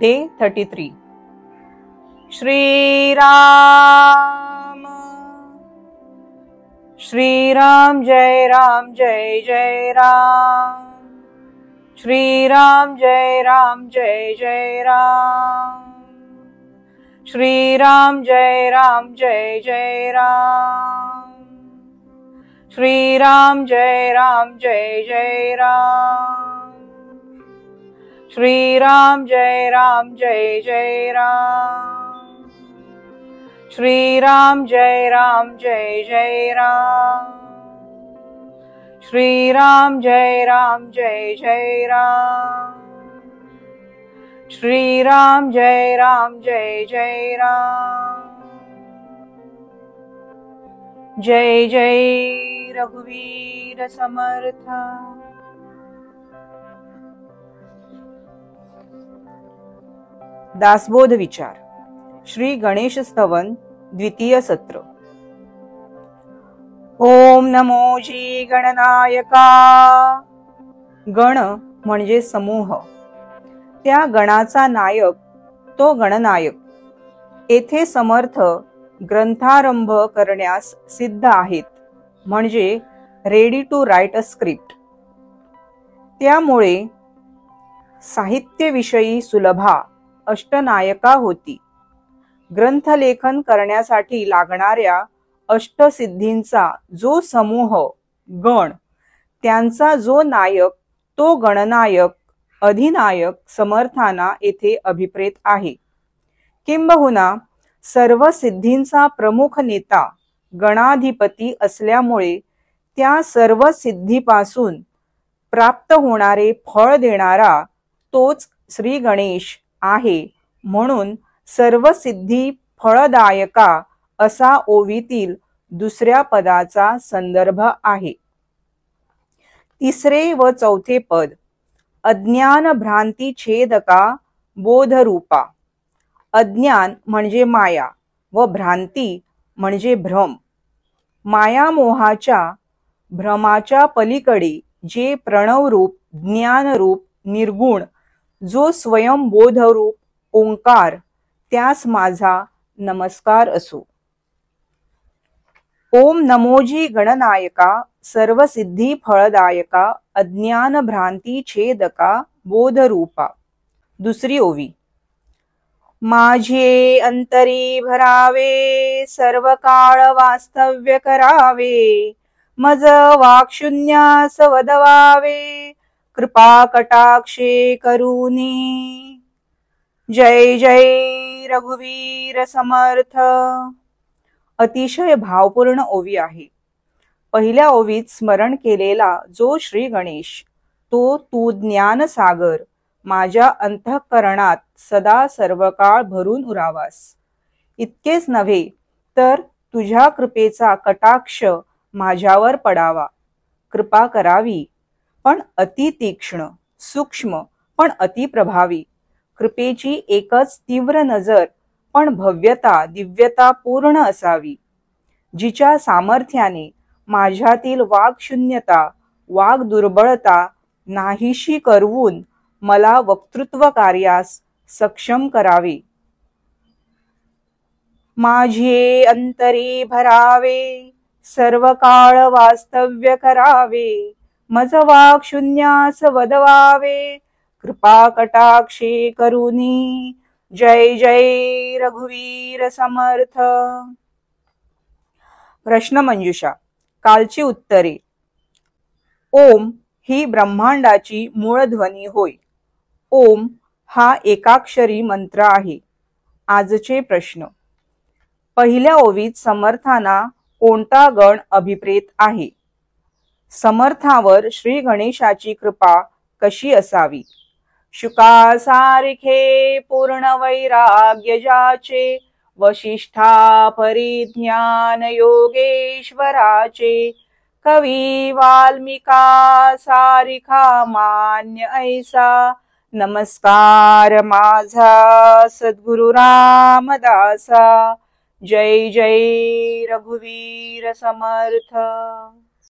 Day 33. Shri Ram, Shri Ram, Jai Ram, Jai Jai Ram, Shri Ram, Jai Ram, Jai Jai Ram, Shri Ram, Jai Ram, Jai Jai Ram, Shri Ram, Jai Ram, Jai Jai Ram, Shri Ram, Jai Ram, Jai Jai Ram, Shri Ram, Jai Ram, Jai Jai Ram, Shri Ram, Jai Ram, Jai Jai Ram, Shri Ram, Jai Ram, Jai Jai Ram, Jai Jai Raghuveer Samartha. Dasbodh विचार श्री गणेश स्तवन द्वितीय सत्र. ओम नमो जी गणनायका. गण म्हणजे समूह, त्या गणाचा नायक तो गणनायक. येथे समर्थ ग्रंथारंभ करण्यास सिद्ध आहेत, म्हणजे ready to write a script. त्यामुळे साहित्यविषयी सुलभा अष्टनायका होती. ग्रंथलेखन करण्यासाठी लागणाऱ्या अष्टसिद्धींचा जो समूह गण, त्यांचा जो नायक तो गणनायक अधिनायक समर्थांना येथे अभिप्रेत आहे. किंबहुना सर्व सिद्धींचा प्रमुख नेता गणाधिपती असल्यामुळे त्या सर्व सिद्धीपासून प्राप्त होणारे फळ देणारा तोच श्री गणेश आहे. म्हणून सर्व सिद्धी फळदायका असा ओवीतील दुसऱ्या पदाचा संदर्भ आहे. तिसरे व चौथे पद अज्ञान भ्रांती छेदका बोधरूपा. अज्ञान म्हणजे माया व भ्रांती म्हणजे भ्रम. मायामोहाच्या भ्रमाच्या पलीकडे जे प्रणवरूप ज्ञानरूप निर्गुण जो स्वयं बोधरूप ओंकार, त्यास माझा नमस्कार असो. ओम नमोजी गणनायका सर्व सिद्धी फळदायका अज्ञान भ्रांती छेदका बोधरूपा. दुसरी ओवी. माझे अंतरी भरावे सर्व काळ वास्तव्य करावे, मज वाक्शून्यास वदवावे कृपा कटाक्षे करुनी. जय जय रघुवीर समर्थ. अतिशय भावपूर्ण ओवी आहे. पहिल्या ओवीत स्मरण केलेला जो श्री गणेश, तो तू ज्ञानसागर माझ्या अंतःकरणात सदा सर्व काळ भरून उरावास. इतकेच नव्हे तर तुझ्या कृपेचा कटाक्ष माझ्यावर पडावा. कृपा करावी, पण अति तीक्ष्ण, सूक्ष्म पण अति प्रभावी. कृपेची एकच तीव्र नजर पण भव्यता दिव्यता पूर्ण असावी. जिच्या सामर्थ्याने माझ्यातील वाक्शून्यता वाग दुर्बळता नाहीशी करवून मला वक्तृत्व कार्यास सक्षम करावे. माझे अंतरी भरावे सर्व काळ वास्तव्य करावे, मज वाक्शून्यास वदवावे कृपा कटाक्षे करुनी. जय जय रघुवीर समर्थ. प्रश्नमंजुषा. कालची उत्तरे. ओम ही ब्रह्मांडाची मूळ ध्वनी होय. ओम हा एकाक्षरी मंत्र आहे. आजचे प्रश्न. पहिल्या ओवीत समर्थांना कोणता गण अभिप्रेत आहे? समर्थावर श्री गणेशाची कृपा कशी असावी? शुकासारिखे पूर्ण वैराग्य जाचे, वशिष्ठा परिज्ञान योगेश्वराचे, कवी वाल्मिका सारिखा मान्य ऐसा, नमस्कार माझा सद्गुरु रामदासा. जय जय रघुवीर समर्थ.